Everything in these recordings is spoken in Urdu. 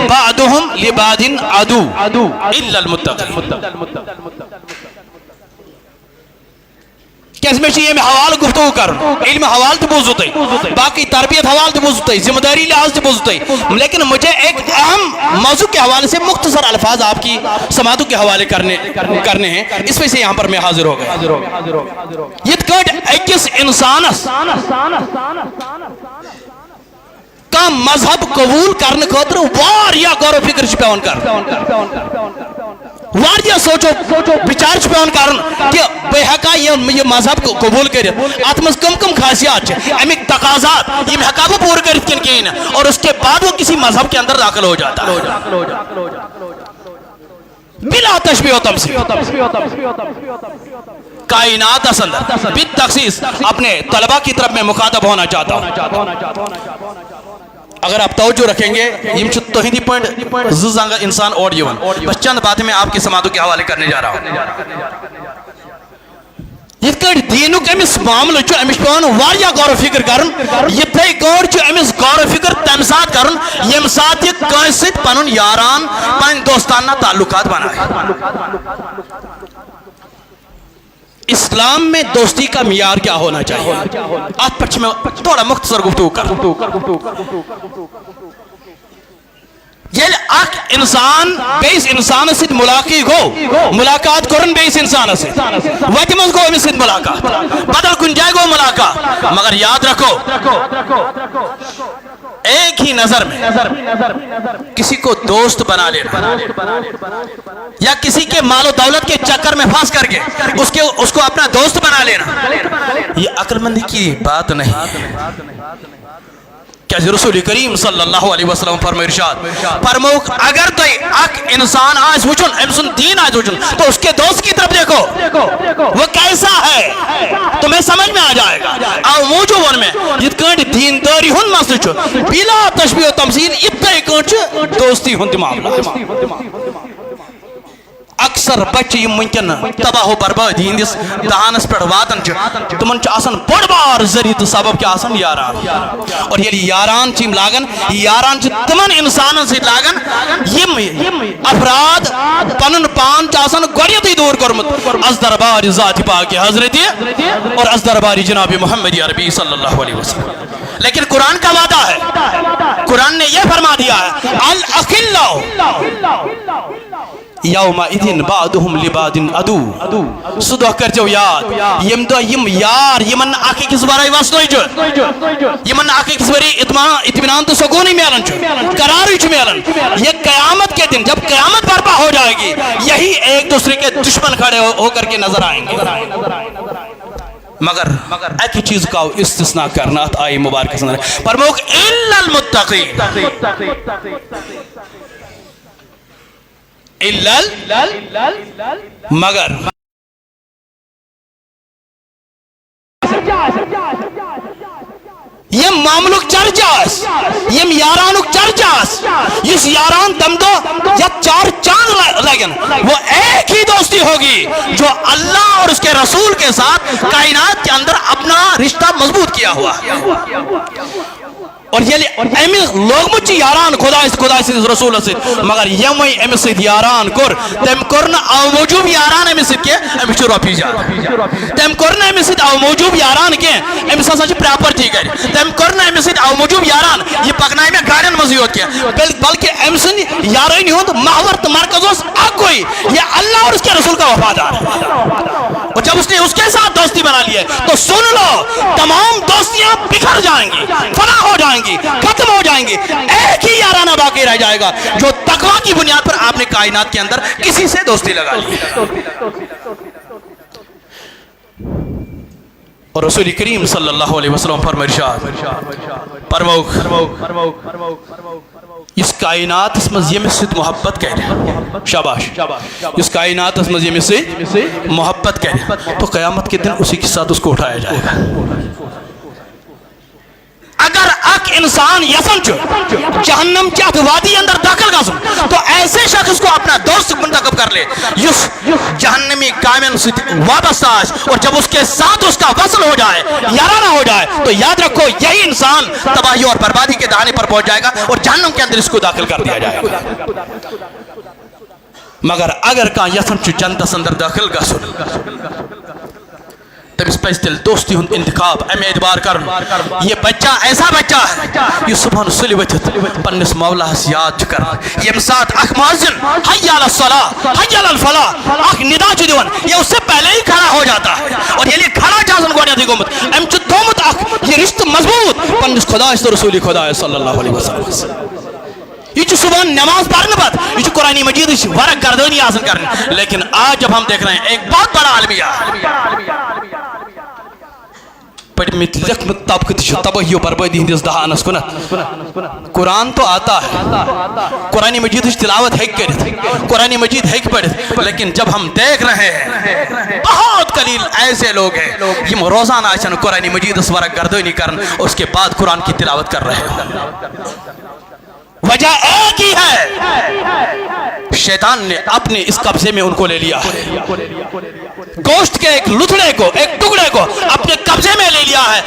بعضهم لبعض عدو الا المتقين. کیسے میں چاہیے میں حوال گفتگو کر علم حوال تو بوزتے باقی تربیت حوال تو بوزتے ذمہ داری لحاظ تو بوزتے لیکن مجھے ایک اہم موضوع کے حوالے سے مختصر الفاظ آپ کی سماعتوں کے حوالے کرنے ہیں اس وجہ سے یہاں پر میں حاضر ہو گیا. یہ کٹ اکس انسانس کا مذہب قبول کرنے خاطر واریاہ غور و فکر پیون کر واریاہ سوچو بچار پیون کرن کہ بے ہکا یہ مذہب قبول کرت ات مز کم کم خاصیات امیک تقاضات یہ ہکا وہ پور کرت کن کہیں اور اس کے بعد وہ کسی مذہب کے اندر داخل ہو جاتا ہے بلا تشبیہ و تمثیل. کائنات اندر بالتخصیص اپنے طلبہ کی طرف میں مخاطب ہونا چاہتا ہوں. اگر آپ توجہ رکھیں گے یہ توحیدی پوائنٹ زنگ انسان اور یون بس چند باتیں میں آپ کی سماعتوں کے حوالے کرنے جا رہا ہوں. یہ کڑ دینک امس معاملہ چھ امس پیون واریاہ غور و فکر کرن یہ تھے گور چھ امس غور و فکر تم سات کرن یم سات یہ کانس سۭتۍ پنن یاران پن دوستانہ تعلقات بنائے. اسلام میں دوستی کا معیار کیا ہونا چاہیے آج پر میں تھوڑا مختصر گفتگو کر یہ اک انسان بیس انسان سے ملاقی گو ملاقات کرن بیس انسان سے وقت مز گو امس سے ملاقات بدل کن جائے گو ملاقات مگر یاد رکھو ایک ہی نظر میں کسی کو دوست بنا لینا یا کسی کے مال و دولت کے چکر میں پھنس کر کے اس کو اپنا دوست بنا لینا یہ عقل مندی کی بات نہیں. کیا رسول کریم صلی اللہ علیہ وسلم فرمائے ارشاد فرموک اگر تو اک انسان آج وچن امسن دین آج وچن تو اس کے دوست کی طرف دیکھو وہ کیسا ہے تمہیں سمجھ میں آ جائے گا. او موجود میں یہ کانٹ دین داری ہن مسئلہ چھو بلا تشبیہ و تمثیل اتنے کانٹ دوستی ہن معاملہ. اکثر بچے یہ ممکن تباہ و برباد ہندس دہانس پہ واتن تمن آسان بڑ بار ذریعہ سبب کیا آسان یاران اور یہ یاران چیم لاگن یاران تمن انسانن سے لاگن یم افراد پنن پان آسان گوڑیت ہی دور کرمت از دربار ذات پاک حضرت اور از دربار جناب محمد عربی صلی اللہ علیہ وسلم. لیکن قرآن کا وعدہ ہے قرآن نے یہ فرما دیا ہے الاخلاء یوم اذن بعضهم لبعض عدو صدح کر جو یاد یم دو یم یار یمن آخی کس بارے واسطوئی جو یمن آخی کس بارے اطمینان تو سکون ہی میلن چھو قرار ہی میلن. یہ قیامت کے دن جب قیامت برپا ہو جائے گی یہی ایک دوسرے کے دشمن کھڑے ہو کر کے نظر آئیں گے. مگر ایک ہی چیز کا استثناء کرنا آئی مبارک سندر فرموک الا المتقین مگر یہ معاملک چرچاس یہ یارانک چرچاس اس یاران تم دو یا چار چاند لگن وہ ایک ہی دوستی ہوگی جو اللہ اور اس کے رسول کے ساتھ کائنات کے اندر اپنا رشتہ مضبوط کیا ہوا. اور یہ امیس لوگ مجھے یاران خدا سے رسول سے مگر یم امیس سے یاران کر تم کرنا او موجود یاران امیس سے کیا امیس چھو روپی جا تم کرنا امیس سے او موجود یاران کیا امیس سے سچ پراپرٹی کر تم کرنا امیس سے او موجود یاران یہ پکنائی میں گارڈن مزیود کیا بلکہ امیس سے یاران نہیں ہوں تو محور تو مرکز اس کوئی یہ اللہ اور اس کے رسول کا وفادار اور جب اس نے اس کے ساتھ دوستی بنا لی ہے تو سن لو تمام دوستیاں بکھر جائیں گی فنا ہو جائیں گی ختم ہو جائیں گی ایک ہی یارانہ باقی رہ جائے گا جو تقوی کی بنیاد پر آپ نے کائنات کے اندر کسی سے دوستی لگا لی. اور رسول کریم صلی اللہ علیہ وسلم فرمائے ارشاد اس کائنات اس مز یمس سۭتۍ محبت کرِ شاباش اس کائنات اس مز یمس سۭتۍ محبت کرِ تو قیامت کے دن اسی کے ساتھ اس کو اٹھایا جائے گا. اگر اک اک انسان یسن جہنم کی ات وادی اندر داخل گژھُن تو ایسے شخص کو اپنا دوست منتخب کر لے یس جہنمی کامین سے وابستہ آئے اور جب اس کے ساتھ اس کا وصل ہو جائے یارانہ ہو جائے تو یاد رکھو یہی انسان تباہی اور بربادی کے دہانے پر پہنچ جائے گا اور جہنم کے اندر اس کو داخل کر دیا جائے گا. مگر اگر کہاں یسن جنتس اندر داخل گژھُن تمس پز تیل دوستی ہند انتخاب امی اعتبار کرن یہ بچہ ایسا بچہ ہے یہ صبح سلی ورتھ پنس مولاس یاد کران یم سات اخ مؤذن حی علی الصلاۃ حی علی الفلاح اخ ندا چھ دیوان یہ اس سے پہلے ہی کھڑا ہو جاتا ہے اور یہ کھڑا چھ گوڈی گومت ام چھ دومت اخ یہ رشتہ مضبوط پنس خدا اس رسول خدا صلی اللہ علیہ وسلم. یہ صبح نماز پڑھنے بعد یہ قرآن مجید ورق گردانی حاصل کرنے. لیکن آج جب ہم دیکھ رہے ہیں ایک بہت بڑا عالمیہ پڑھمت لکھمت طبقہ تباہی و بربادی ہندس دہانس کنت. قرآن تو آتا ہے قرآن مجید تلاوت ہیک کرت قرآن مجید ہیک پڑھت لیکن جب ہم دیکھ رہے ہیں بہت قلیل ایسے لوگ ہیں یہ روزانہ آئیسن قرآن مجید اس ورق گردانی کرن اس کے بعد قرآن کی تلاوت کر رہے ہیں. وجہ ایک ہی ہے شیطان نے اپنے اس قبضے میں ان کو لے لیا ہے. گوشت کے ایک لتھڑے کو ایک ٹکڑے کو اپنے قبضے میں لے لیا ہے.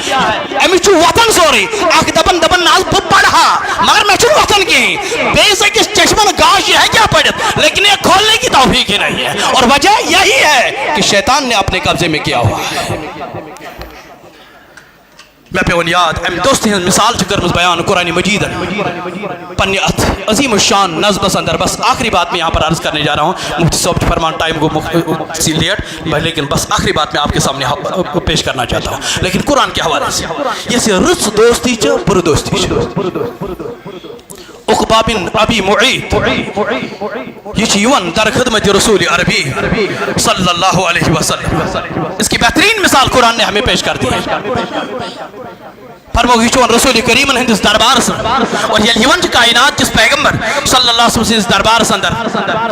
امی چھو وطن سوری آکھ دبن دبن ناز پڑھا مگر میں چھو وطن کی بے سے کس چشمن گاش یہ ہے کیا پڑھت لیکن یہ کھولنے کی توفیق ہی نہیں ہے. اور وجہ یہی ہے کہ شیطان نے اپنے قبضے میں کیا ہوا ہے. میں پیون یاد ام دوستی ہن مثال چکر مز بیان قرآن مجید پنی ات عظیم الشان نظم اندر. بس آخری بات میں یہاں پر عرض کرنے جا رہا ہوں. مفتی صاحب فرمان ٹائم کو لیٹ لیکن بس آخری بات میں آپ کے سامنے پیش کرنا چاہتا ہوں لیکن قرآن کے حوالے سے یہ سے رس دوستی چھ پر دوستی عقبہ بن ابی معیط یہ یون در خدمت رسول عربی صلی اللہ علیہ وسلم. اس کی بہترین مثال قرآن نے ہمیں پیش کر دی ہے. فرمو یہ رسول کریم ہندس دربار سے اور یہ یون کائنات جس پیغمبر صلی اللہ علیہ وسلم دربار سے اندر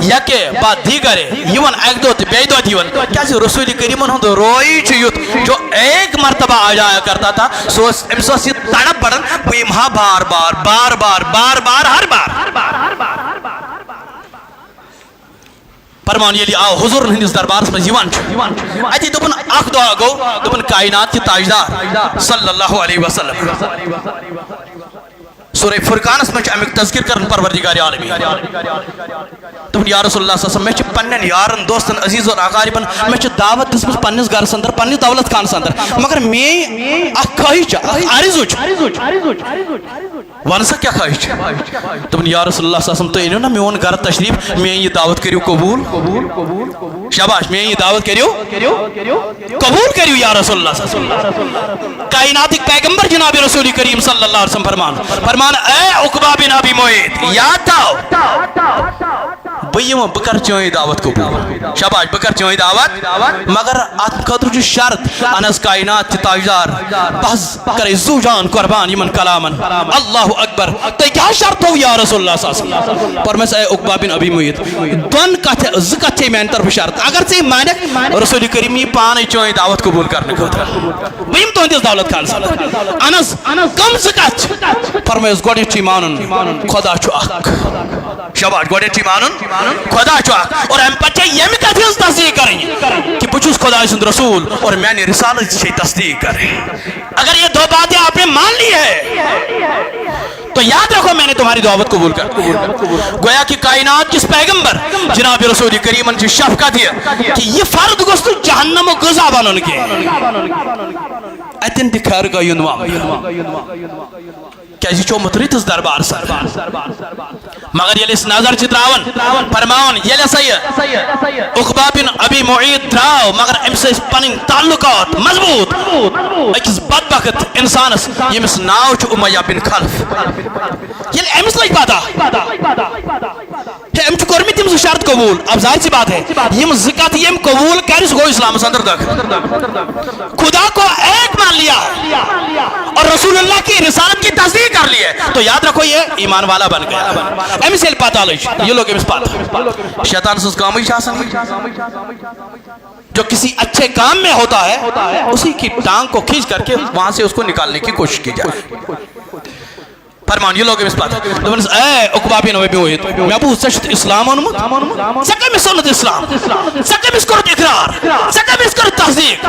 یا کہ بات دیگر یون ایک دو بے دو دیون کیا رسول کریم ہند روئی چیت جو ایک مرتبہ آ جایا کرتا تھا سو امسوس یہ تڑپ پڑن وہ یہاں بار بار بار بار بار بار ہر بار فرمان یہ آو حضور ہندس دربار میں یوان اتی دبن اخ دعا گو دبن کائنات کی تاجدار صلی اللہ علیہ وسلم. سورہ فرقان اس میں امیک تذکر کرن پروردگار عالمی دبن یا رسول اللہ صلی اللہ علیہ وسلم میں پنن یارن دوستن عزیز اور اقاربن میں دعوت دس میں پنس گھر اندر پنس دولت خان اندر مگر میں اخ خواہش عارض ون سا کیا خواہش دبن یا رسول اللہ صلی اللہ علیہ وسلم تو انہوں نا میون گھر تشریف میں یہ دعوت کریو قبول شاباش میں یہ دعوت کریو قبول کریو یا رسول اللہ صلی اللہ علیہ وسلم. کائناتی پیغمبر جناب رسول کریم صلی اللہ علیہ وسلم فرمان اے عقبہ بن ابی معیط یاد تھا بھئیم بکر چوئی دعوت قبول شاباش بکر چوئی دعوت مگر آتم خطر جو شرط انس کائنات کی تاجدار بس کرے زو جان قربان یمن کلامن اللہ اکبر تو کیا شرط ہو یا رسول اللہ صلی اللہ علیہ وسلم. فرمائے اے عقبہ بن ابی معیط دون کتھے زکتھے میں طرف شرط اگر سے مانک رسول کریم یہ پانے چوئی دعوت قبول کرنے کو تھا بھئیم تو اندیس دولت خان صلی انس کم زکت فرمائے گوڑی چی مانن خدا چو اک شاباش گوڑی چی مانن خدا چو اک اور ہم بچے یہ میں کہتے ہیں تصدیق کریں کہ بچوس خدا سند رسول اور میں نے رسالت سے تصدیق کریں. اگر یہ دو باتیں آپ نے مان لی ہے تو یاد رکھو میں نے تمہاری دعوت قبول کر گویا کہ کائنات جس پیغمبر جناب رسول کریم کی شفقت ہے کہ یہ فرد گوشت جہنم و غذا بنن کے اتن دکھار کا ینوام کیا یہ چو متریتس دربار سر مگر یہ اس نظر چتراون فرماون یہ لسائی عقبہ بن ابی معیط دراو مگر امس پنن تعلقات مضبوط اکس بدبخت انسانس یمس ناو چھ امیہ بن خلف یہ امس لگ پاتا ام چھ کرمی تم سے شرط قبول. اب ظاہر سی بات ہے یم زکات یم قبول کرس گو اسلام اندر داخل خدا کو ایک مان لیا اور رسول اللہ کی رسالت کی تصدیق کر لی ہے تو یاد رکھو یہ ایمان والا بن گیا. امی سے پاتا لج یہ لوگ امس پاتا شیطان سے کام ہی شاسن جو کسی اچھے کام میں ہوتا ہے اسی کی ٹانگ کو کھینچ کر کے وہاں سے اس کو نکالنے کی کوشش کی جائے. فرمان یہ لوگ امس پتہ دپنس اے عقبہ بن ابی معیط مے بوز ژے اسلام اونمت ژے کمس اونت اسلام ژے کمس کوٚرُتھ اقرار ژے کمس کوٚرُتھ تصدیق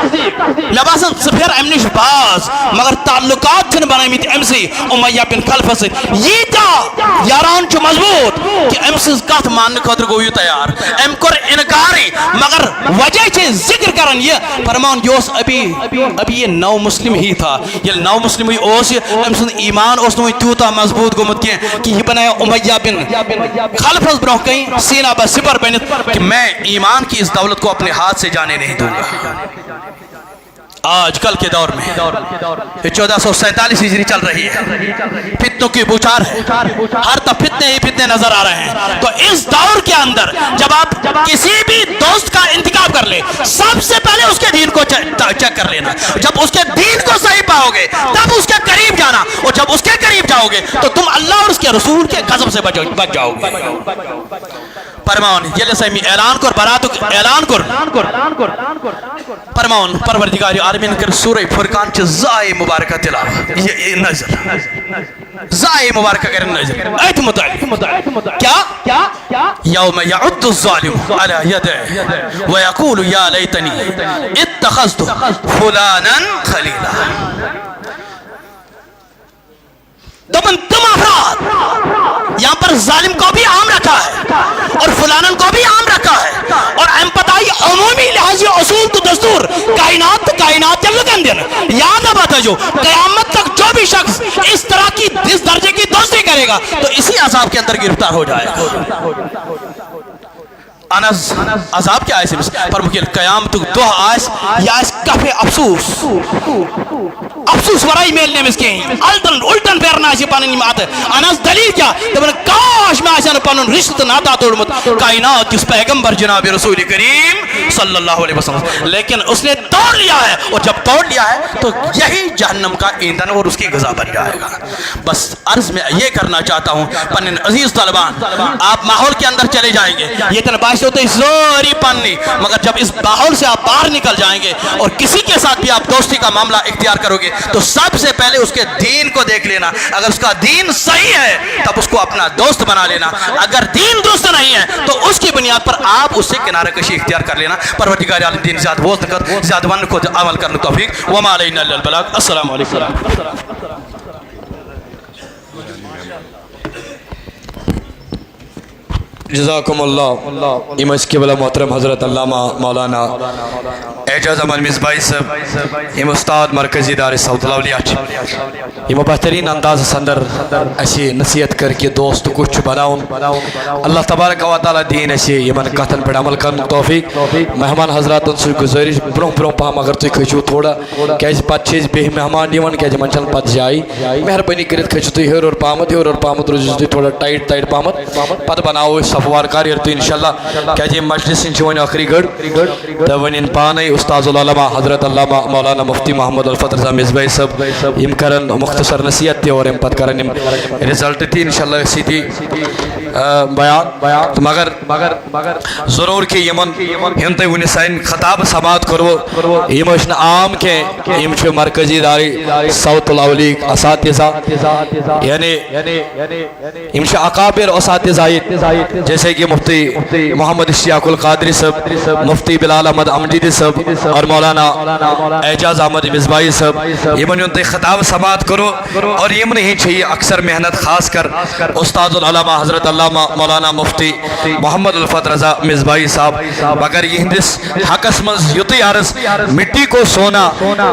مے باسان ژٕ پھیر امہِ نش باز مگر تعلقات چھِنہٕ بنٲمٕتۍ أمۍ سٕے امیہ بن خلفہ سۭتۍ ییٖتیاہ یاران چھُ مضبوط کہ أمۍ سٕنٛز کتھ ماننہٕ خٲطرٕ گوٚو یہِ تیار أمۍ کوٚر انکارٕے مگر وجہ چھِ ذکر کران یہ فرمان یہ اوس ابھی یہ نو مسلم ہی تھا ییٚلہِ نو مسلمٕے اوس یہِ أمۍ سُنٛد ایمان اوس نہٕ وۄنۍ تیوٗتاہ مضبوط گوٚمُت کینٛہہ کہ یہ بنایا امیہ بن خلفس برونٛہہ کَنۍ سینہ بہ سپر بنت کہ میں ایمان کی اس دولت کو اپنے ہاتھ سے جانے نہیں دوں گا آج کل کے دور میں 1447 ہجری چل رہی ہے فتنوں کی بوچھار ہے ہر طرف فتنے ہی فتنے نظر آ رہے ہیں تو اس دور کے اندر جب آپ کسی بھی دوست کا انتخاب کر لیں سب سے پہلے اس کے دین کو چیک کر لینا جب اس کے دین کو صحیح پاؤ گے تب اس کے قریب جانا اور جب اس کے قریب جاؤ گے تو تم اللہ اور اس کے رسول کے غضب سے بچ جاؤ گے فرمان ییٚلہِ ہسا أمۍ اعلان کوٚر براتُک اعلان کوٚر فرمان پروردگار عالمین کر سورہ فرقان چہ زائے مبارکہ تلاوت یہ نظر زائے مبارکہ کر نظر ایت متعلق کیا یوم یعد الظالم علی یدہ ویقول یا لیتنی اتخذت فلانا خلیلا دپن تم افراد یہاں پر ظالم کو بھی عام رکھا ہے اور فلانن کو بھی عام رکھا ہے اور ام پتہ یہ عمومی لحاظی اصول تو دستور کائنات کے لگن دین یاد بات جو قیامت تک جو بھی شخص اس طرح کی اس درجے کی دوستی کرے گا تو اسی عذاب کے اندر گرفتار ہو جائے گا انس عذاب کیا ہے پر مکیل قیامت دو آس یا اس کفے افسوس ورائی میلنے میں اس کے الٹن پیرنا اسی پاننی مات انس دلیل کیا دبن کاش میں آسان پانن رشت ناتا توڑمت کائنات اس پیغمبر جناب رسول کریم صلی اللہ علیہ وسلم لیکن اس نے توڑ لیا ہے اور جب توڑ لیا ہے تو یہی جہنم کا ایندھن اور اس کی غذا بن جائے گا بس عرض میں یہ کرنا چاہتا ہوں پنن عزیز طالبان آپ ماحول کے اندر چلے جائیں گے یہ تن باعث ہوتے ہیں زوری پنی مگر جب اس ماحول سے آپ باہر نکل جائیں گے اور کسی کے ساتھ بھی آپ دوستی کا معاملہ اختیار کرو گے تو سب سے پہلے اس کے دین کو دیکھ لینا اگر اس کا دین صحیح ہے تب اس کو اپنا دوست بنا لینا اگر دین درست نہیں ہے تو اس کی بنیاد پر آپ اس سے کنارہ کشی اختیار کر لینا پروردگار عالم دین زیادہ بوزھ نکت زیادہ ون کو عمل کرنے توفیق وما علینا الا البلاغ السلام علیکم جزاکم اللہ امام قبلہ محترم حضرت علامہ مولانا اعجاز احمد مصباحی صاحب یم استاد مرکزی دار صوت الاولیاء یم بہترین انداز اندر اسی نصیحت کر کے دوست کچھ بناؤن اللہ تبارک و تعالی دین اسی یمن کتن پر عمل کرن توفیق مہمان حضرات سے گزارش برو پہم اگر تھی کھچو تھوڑا کیاز پت چیز بے مہمان یون کیاز منچل پت جائی مہربانی کرت کھچو تھی ہور اور پامت روز تھوڑا ٹائٹ پامت پت بناؤ صفوار کاریر تو انشاءاللہ کیا جی مجلس انچوانی آخری گڑ تو ونین پانے استاذ العلماء حضرت علامہ مولانا مفتی محمد الفضل رضا مصباحی صاحب یم کرن مختصر نصیحت تی اور یم پت کرن یم رزلٹ تی انشاءاللہ اسی تی بیان مگر ضرور کہ یمن ہنتے ونی سائن خطاب سماعت کرو یم اشن عام کے یم چھ مرکزی داری صوت الاولیاء اساتذہ یعنی یم چھ اکابر اساتذہ جیسے کہ مفتی محمد اشتیاق القادری صاحب مفتی بلال احمد امجدی صاحب اور مولانا اعجاز احمد مصباحی صاحب یمن انتے خطاب سماعت کرو اور یمن ہی چاہیے اکثر محنت خاص کر استاد العلماء حضرت علامہ مولانا مفتی محمد الفضل رضا مصباحی صاحب مگر یہ ہندس حقس مز یتی عرض مٹی کو سونا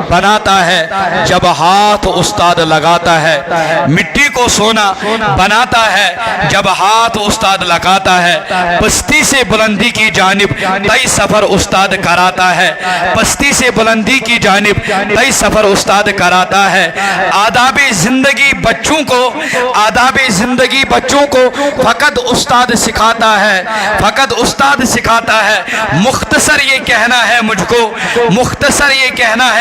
بناتا ہے جب ہاتھ استاد لگاتا ہے مٹی کو سونا بناتا ہے جب ہاتھ استاد لگاتا ہے پستی سے بلندی کی جانب کئی سفر استاد کراتا ہے پستی سے بلندی کی جانب کئی سفر استاد کراتا ہے آداب زندگی بچوں کو فقط استاد سکھاتا ہے مختصر یہ کہنا ہے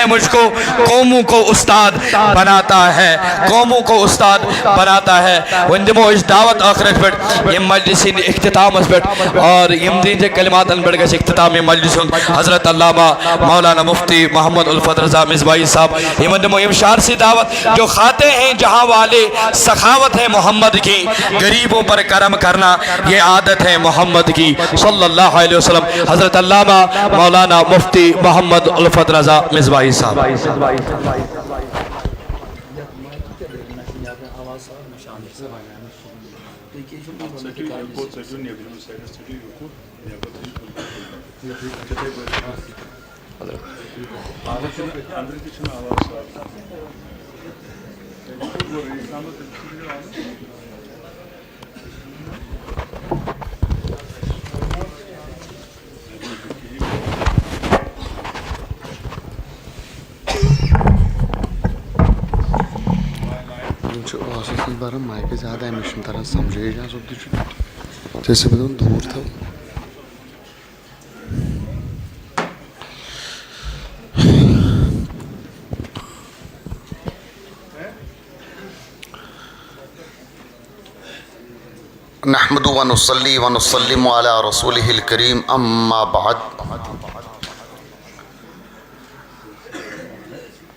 مجھ کو قوموں کو استاد بناتا ہے وندمو اس دعوت آخرت پر یہ مجلس اختتام پہ اور یم دین کلمات پہ گھس اختتام مجلس حضرت علامہ مولانا مفتی محمد الفت رضا مصباحی صاحب یم شعر سی دعوت جو کھاتے ہیں جہاں والے سخاوت ہے محمد کی غریبوں پر کرم کرنا یہ عادت ہے محمد کی صلی اللہ علیہ وسلم حضرت علامہ مولانا مفتی محمد الفت رضا مصباحی صاحب برم مائک زیادہ ہے تران سمجھے گا جیسے بدون دور تھا نحمد و نصلی و نسلم علی رسولہ الکریم اما بعد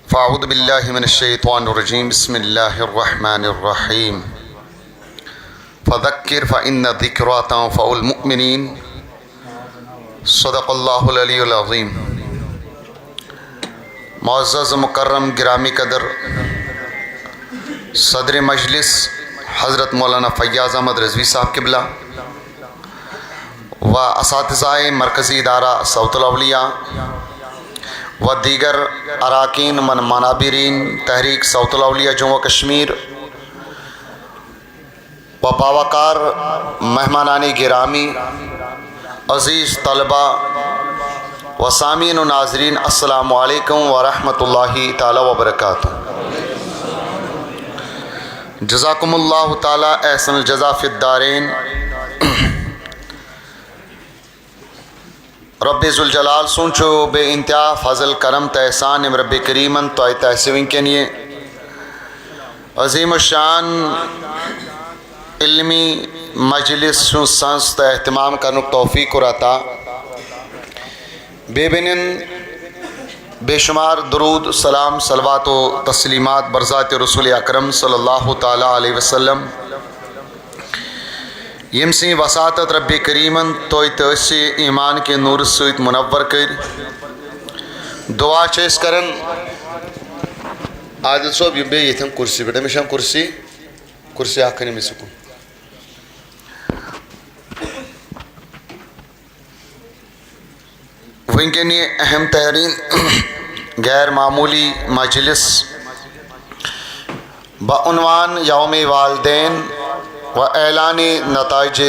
فاعوذ باللہ من الشیطان الرجیم بسم اللہ الرحمن الرحیم فذکر فإن الذکرى تنفع المؤمنین صدق اللہ العلی العظیم معزز مکرم گرامی قدر صدر مجلس حضرت مولانا فیاض احمد رضوی صاحب قبلہ و اساتذہ مرکزی ادارہ صوت الاولیاء و دیگر اراکین من منابرین تحریک صوت الاولیاء جموں کشمیر و باوقار مہمانان گرامی عزیز طلبہ و سامعین و ناظرین السلام علیکم ورحمۃ اللہ تعالی وبرکاتہ جزاکم اللہ تعالی احسن الجزا فی الدارین رب ذوالجلال سونچو بے انتہا فضل کرم تحسان رب کریمن تو تحسین کے لیے عظیم الشان علمی مجلس سنس اہتمام کرنے توفیق رہتا بے بنن بے شمار درود سلام صلوات و تسلیمات برذات رسول اکرم صلی اللہ تعالیٰ علیہ وسلم یم سی وساطت رب کریمن تو تسی ایمان کے نور سویت منور کر دعا چیز کرن عادل صاحب یم بے یتھم کرسی بیٹا مشام کرسی آکھنی میں سکوں ونکنی اہم تحرین غیر معمولی مجلس بعنوان یوم والدین و اعلان نتائج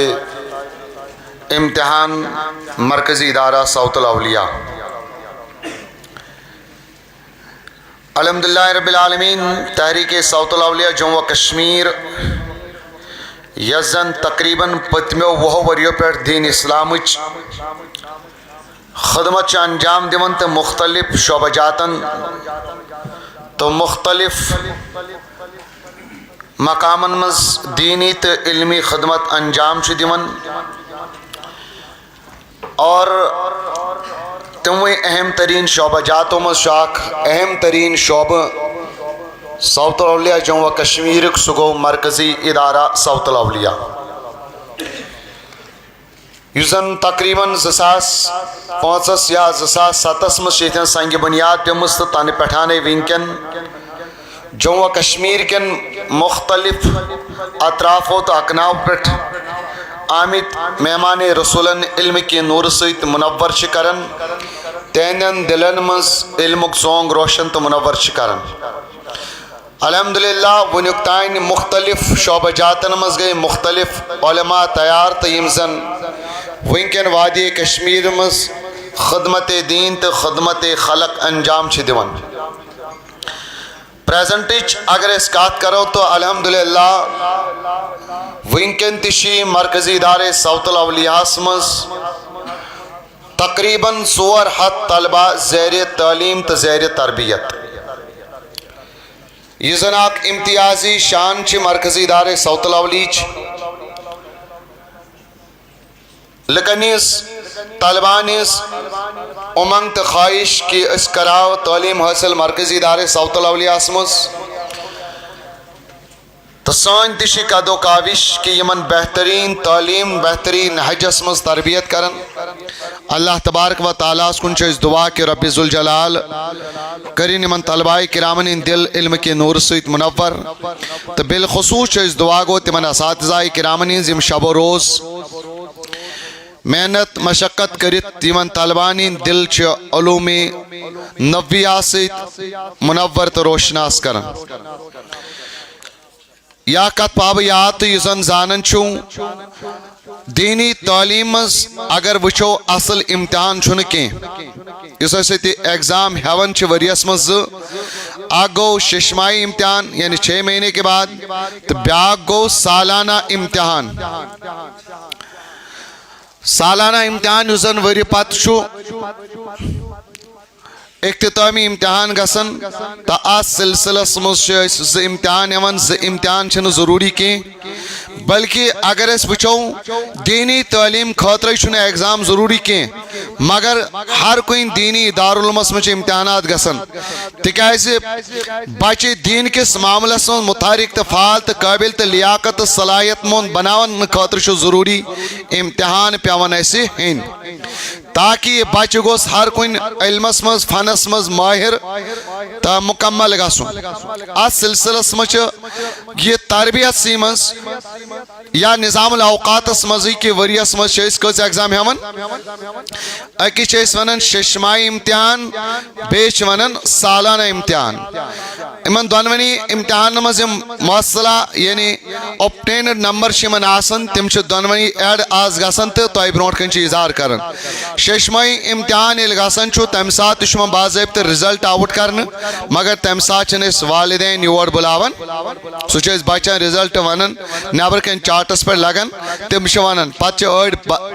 امتحان مرکزی ادارہ صوت الاولیاء الحمدللہ رب العالمین تحریک صوت الاولیاء جموں کشمیر یزن تقریباً پتمیو وہ وریو پر دین اسلامچ خدمت انجام دیون تو مختلف شعبہ جاتن تو مختلف مقامن مز دینی تو علمی خدمت انجام دیون اور تمہیں اہم ترین شعبہ جاتوں مز شاک اہم ترین شعبہ صوت الاولیاء جموں کشمیر سگو مرکزی ادارہ صوت الاولیاء یوزن تقریباً 2005 یا 2007 مز شیطن سنگ بنیاد پیمست تانی پٹھانے ونکن جموں کشمیر کن مختلف اطراف و اکناو پٹ آمد مہمان رسولن علم کی نور سیت منور کرن تینن دلن مز علمک زونگ روشن تو منور کرن الحمدللہ ونکتائن مختلف شعبہ جاتن مز گئی مختلف علماء تیار تیمزن ونکن وادی کشمیر مز خدمت دین تو خدمت خلق انجام دیون پریزنٹچ اگر اس کات کرو تو الحمدللہ ونکن تشی مرکزی ادارے صوت الاولیاء مز تقریباً 100 طلبہ زیر تعلیم تو زیر تربیت یہ زناک امتیازی شان چھ مرکزی ادارے صوت الاولیاء لکنیز طالبانیز امنگ تو خواہش کہ اس کراو تعلیم حاصل مرکزی ادارے صوت الاولیاء مز تو سان تشی قد و کاوش کہ یمن بہترین تعلیم بہترین حجس مز تربیت کرن اللہ تبارک و تعالیٰ کن اس دعا کہ رب ذوالجلال کرین یمن طلباء کرامن ان دل علم کے نور سیت منور تو بالخصوص اس دعا گو تمن اساتذہ کرامن یم شب و روز محنت مشقت کرت یمن طلبان دل علوم نبویہ سیت منور تو روشناس کرن یا کت پاب یاد تو یہ زانن چھو دینی تعلیم اگر وچو اصل امتحان چھن کی اس ایگزام ہیون وریس مز گو ششمائی امتحان یعنی 6 مہینے کے بعد تو بیاک گو سالانہ امتحان سالانہ امتحان اس وری پت چھو اختتامی امتحان گسن تا آس سلسلس مز امتحان یوان امتحان چھن ضروری کی بلکہ اگر اس وچو دینی تعلیم خاطر چھن ایگزام ضروری کی مگر ہر کوئی دینی دارالعلومس مجھ امتحانات گسن تکیاز بچے دین کس معاملس من متحرک تو فعال تو قابل تو لیاقت صلاحیت من بناون خاطر چھو ضروری امتحان پیون ایسے ہیں تاکہ یہ بچہ گوس ہر کوئی علمس مز فنس مز ماہر تا مکمل گسن اس سلسلس مجھ یہ تربیت سی مز یا نظام الاوقات مزی کی وریس مز کس ایگزام ہیون اکیس ونن ششمائی امتحان بیچ ونن سالانہ امتحان امن دونونی امتحان مز موصلہ یعنی اوبٹینڈ نمبر شمن آسن تم دونونی ایڈ آز گسن تو تہ برونٹ کن اظہار کرن ششمائی امتحان یل گسن تم سات شما باضابطہ رزلٹ آؤٹ کرنے مگر تم سات والدین یور بلاون سہ بچن رزلٹ ونن نبر کن چارٹس پہ لگن تم ونان پتہ اڑ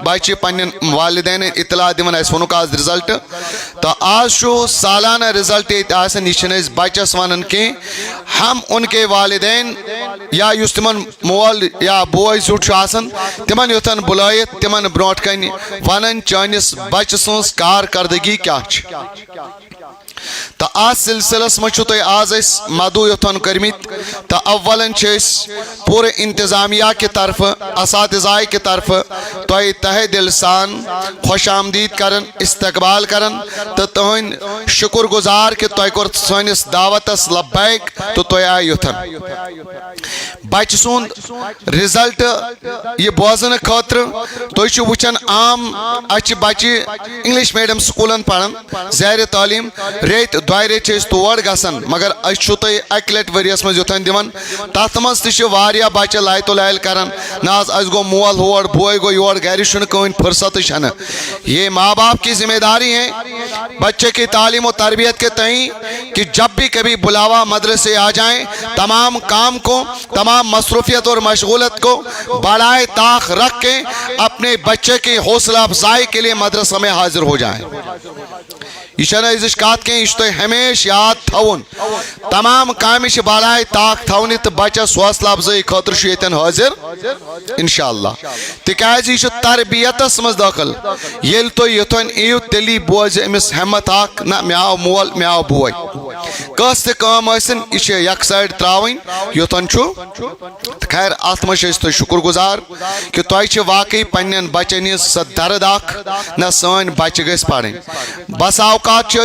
بچہ پن والدین اطلاع دن اس ونک آز رزلٹ تو آج سالانہ رزلٹ یہ بچس ونان کی ہم ان کے والدین یا اس تمن مول یا بوے زٹ تمن یوتن بلائت تمن برونٹ کن ونان چانس بچہ سن کارکردگی کیا تو آج سلسلس مجھ آز مدعو یوتن کرمت تو اولن پورے انتظامیہ کی طرف اساتذہ کی طرف تو تہ دل سان خوش آمدید کرن استقبال کرن تو تہن شکر گزار کہ تہ کور سانس دعوتس لبیک تو تہ آئی یوتن بچہ سند رزلٹ یہ بوزن خاطر تھی وچان عام اچھ بچہ انگلش میڈیم سکولن پڑھن زیر تعلیم ریت دۄیہِ ریتھ تور گژھان مگر أسۍ تۄہہِ اکہِ لٹہِ ؤریس منٛز یوٚتن دِوان تتھ منٛز تہِ چھِ واریاہ بچہ لایت و لایل کران نہ حظ اَسہِ گوٚو مول ہور بوے گوٚو یور گرِ چھُنہٕ کٕہٕنۍ فرصتٕے چھنہٕ یہ ماں باپ کی ذمہ داری ہے بچے کی تعلیم و تربیت کے تئیں کہ جب بھی کبھی بلاوا مدرسے آ جائیں تمام کام کو تمام مصروفیت اور مشغولیت کو بڑائے طاق رکھ کے اپنے بچے کی حوصلہ افزائی کے لیے مدرسہ میں حاضر ہو جائیں یہ چھنہ ازش کات کی یہ ہمیشہ یاد تھون تمام کام بڑائے طاق تھونی تو بچس حوصلہ افزائی خاطر یتن حاضر انشاءاللہ تکیاز یہ تربیتس مز داخل یل تو یوتن ایو تیلی بوز امس ہمت اخ نہ مے آو مول مے آو بوے کس تہ کام ٲسِن یہ یک سائڈ تراوین یوتن خیر ات مز تو شکر گزار کہ تہ واقعی پنن بچن ہز سہ درد اخ نہ سن بچہ گژھِ پرن بس اوقات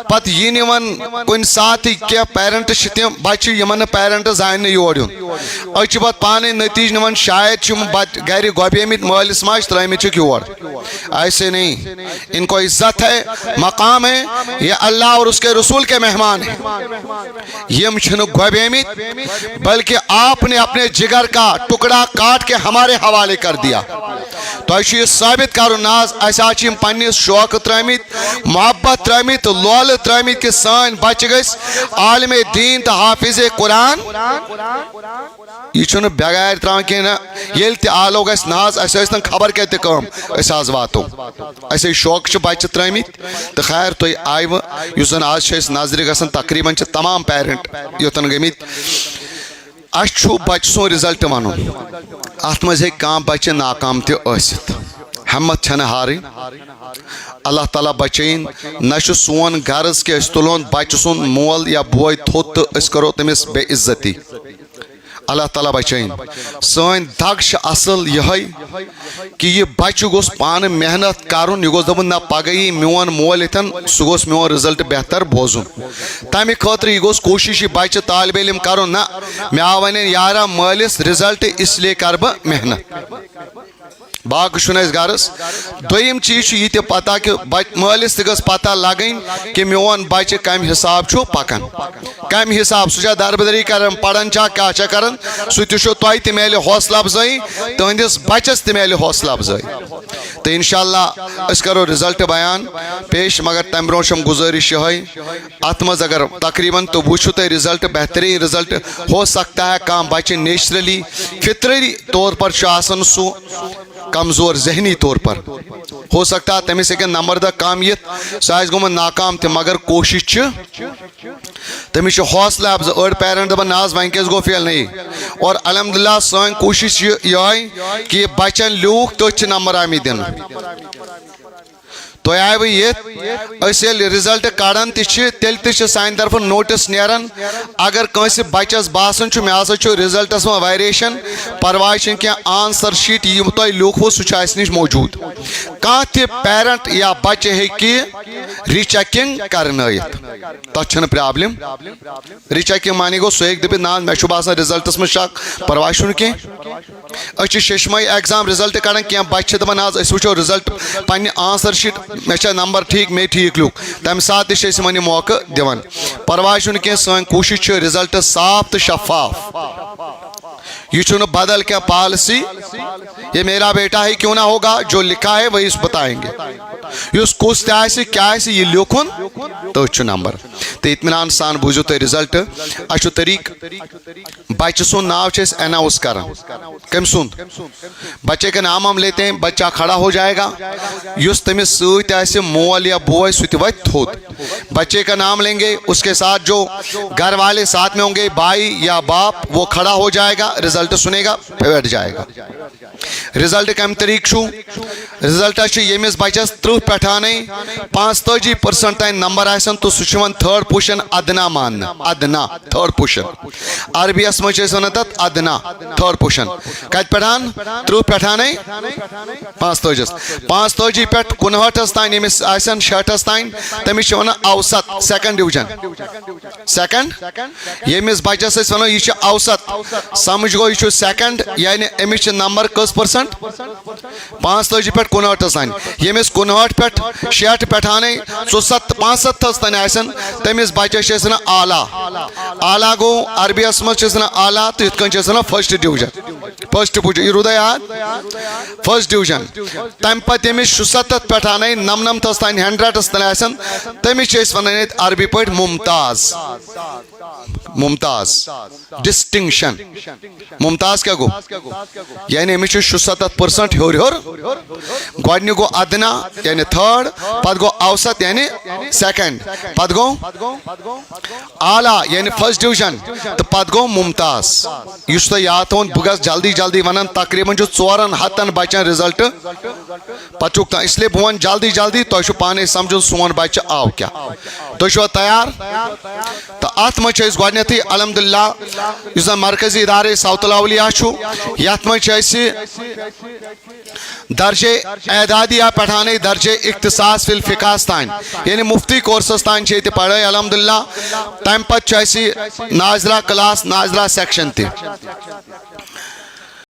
پتہ یہ نوان کن سات کی پیرنٹ تم بچہ یمن پیرنٹ زان یور یون أسۍ پتہ پانے نتیج نوان شاید گھر گوبیمت مالس ماج ترمت یور ایسے نہیں ان کو عزت ہے مقام ہے یہ اللہ اور اس کے رسول کے مہمان ہیں یم چھن گوبیمت بلکہ آپ نے اپنے جگر کا ٹکڑا کاٹ کے ہمارے حوالے کر دیا تو یہ ثابت کرو ناز ایسا پنس شوق ترمت محبت ترمت لول ترمت کہ سان بچہ گھس عالم دین تو حافظ قرآن یہ بغیر تران کی یل تہ آلو گھس ناز اس خبر کتہ کم آز واتو ایسے شوق بچہ ترمت تو خیر تھی آئیو اس زن آج نظر گھن تقریباً تمام پیرنٹ یوتن گمت اس بچہ سن رزلٹ ون ات مز ہیٚکہِ کانٛہہ بچہ ناکام تہ ٲسِتھ ہمت چھن ہارن اللہ تعالیٰ بچین نہ سون غرض کہ اس تلون بچہ سن مول یا بوے تھوت تو اس کرو تمس بے عزتی اللہ تعالیٰ بچین سن دگ اصل یہ کہ یہ بچہ گوس پان محنت کرن یہ گوس دپن نہ پگہ میون مول یتن سہ گوس میون رزلٹ بہتر بوزن تمہ خاطر یہ گوس کوشش یہ بچہ طالب علم کرن نہ مے آو ون یارا مالس رزلٹ اس لیے کر بہ محنت باقی چھُنہٕ اَسہِ غرض دوٚیِم چیٖز چھُ یہِ تہِ پتہ کہ مٲلِس تہِ گٔژھ پتہ لگٕنۍ کہ میون بچہ کمہِ حساب چھُ پکان کمہِ حساب سُہ چھا دربدری کران پران چھا کیٛاہ چھا کران سُہ تہِ چھُ تۄہہِ تہِ میلہِ حوصلہٕ افضٲیی تُہنٛدِس بچس تہِ میلہِ حوصلہٕ افضٲیی تہٕ انشاءاللہ أسۍ کرو رِزلٹ بیان پیش مگر تمہِ برونٛٹھ چھم گُزٲرِش یِہوٚے اتھ منٛز اگر تقریٖباً تُہۍ وٕچھِو تُہۍ رِزلٹ بہتریٖن رِزلٹ ہو سکتا ہے کانٛہہ بچہ نیچرلی فطری طور پر چھُ آسان سُہ کمزور ذہنی طور پر ہو سکتا ہے تمس ہیکن نمبر دہ کم یت سہ آس گومت ناکام تہ مگر کوشش تمس حوصلہ افزا اڑ پیرنٹ دپان ناز وین کیس گو فیل نہیں اور الحمدللہ سن کوشش یہ کہ یہ بچن لیوک تھی نمبر آمت دن تہ آئی یل رزلٹ کڑان تیل تہ سان طرف نوٹس نیران اگر کنس بچس باسان مے ہسا رزلٹس من ویریشن پرواہ کی آنسر شیٹ یم تہ لیوکھو سہ اس نش موجود کانٛہہ تہ پیرنٹ یا بچہ ہیکہ ری چیکنگ کرنائت تتھ چھنہ پرابلم ری چیکنگ معنی گو سہ ہیکہ دپت نا مے چھ باسان رزلٹس من شک پرواہ چھُنہٕ کینٛہہ أسۍ چھِ ششمائی ایگزام رزلٹ کڑان کینٛہہ بچہ چھِ دپان آز أسۍ وٕچھو رزلٹ پننہِ آنسر شیٹ مے چھا نمبر ٹھیک مے ٹھیک لیوک تمہ سات تہ چھِ یمن موقع دِوان پرواہ چھُنہٕ کینٛہہ سٲنۍ کوشش چھِ رزلٹ صاف تہٕ شفاف یہ چھُنہٕ بدل کیا پالسی یہ میرا بیٹا ہی کیوں نہ ہوگا جو لکھا ہے وہی اس بتائیں گے یس کس تہ کیا یہ لیکھن تو نمبر تو اطمینان سان بوزو تھی رزلٹ اچھو طریق بچہ سن ناو اناؤنس کران کم سند بچے کا نام ہم لیتے ہیں بچہ کھڑا ہو جائے گا یس تمس ست مول یا بوائے سہ تہ وتھ تھوت بچے کا نام لیں گے اس کے ساتھ جو گھر والے ساتھ میں ہوں گے بھائی یا باپ وہ کھڑا ہو جائے گا رزلٹ سنے گا بیٹھ جائے گا رزلٹ کم طریق چھو رزلٹ یمس بچس 30 پٹھانے 45% تین نمبر آسن تو سہ تھرڈ پوزیشن ادنا مان ادنا تھرڈ پوزیشن عربی اس مجھ ون تت ادنا تھرڈ پوزیشن کت پٹھان 30 پٹھانے 45 پہ 59 تین یمس آسن 66 تین تمس ون اوسط سیکنڈ ڈویژن سیکنڈ یمس بچس ونو یہ اوسط سمجھ گو یہ سیکنڈ یعنی امس نمبر کس پرسنٹ 45 پہ 59 تین یمس 59 پہ 66 پٹھانے 65 تین آسن تمس بچس اعلیٰ اعلیٰ گو عربی اس مز اعلیٰ تو ات کن فرسٹ ڈویژن فرسٹ پوزیشن یہ رودا یاد فرسٹ ڈویژن تم پتہ یمس 67 پٹھانے 99 تین 100 تین آسن تمس ونان عربی پہ ممتاز ممتاز ڈسٹنکشن ممتاز کیا گو یعنی امس 67% ہور گۄڈنیُک گو ادنا یعنی تھرڈ پتہ گو اوسط یعنی سیکنڈ پتہ گو اعلیٰ یعنی فرسٹ ڈویژن تو پتہ گو ممتاز اس تہ یاد تھون بہ گژھٕ جلدی جلدی ونان تقریباً 400 بچن رزلٹ پتہ اس لیے بہ ون جلدی جلدی تہ پانے سمجھن سون بچہ آو کیا تُہۍ چھوا تیار تو ات مز گۄڈنیتھٕے الحمدللہ یُس زن مرکزی ادارے ساؤتھ الاولیاء چھُ یتھ مز درجے اعدادیہ پٹھانے درجے اختصاص فی الفقاس تان یعنی مفتی کورسس تان یہ پڑھائی الحمدللہ تم پتہ ناظرہ کلاس ناظرہ سیکشن تہ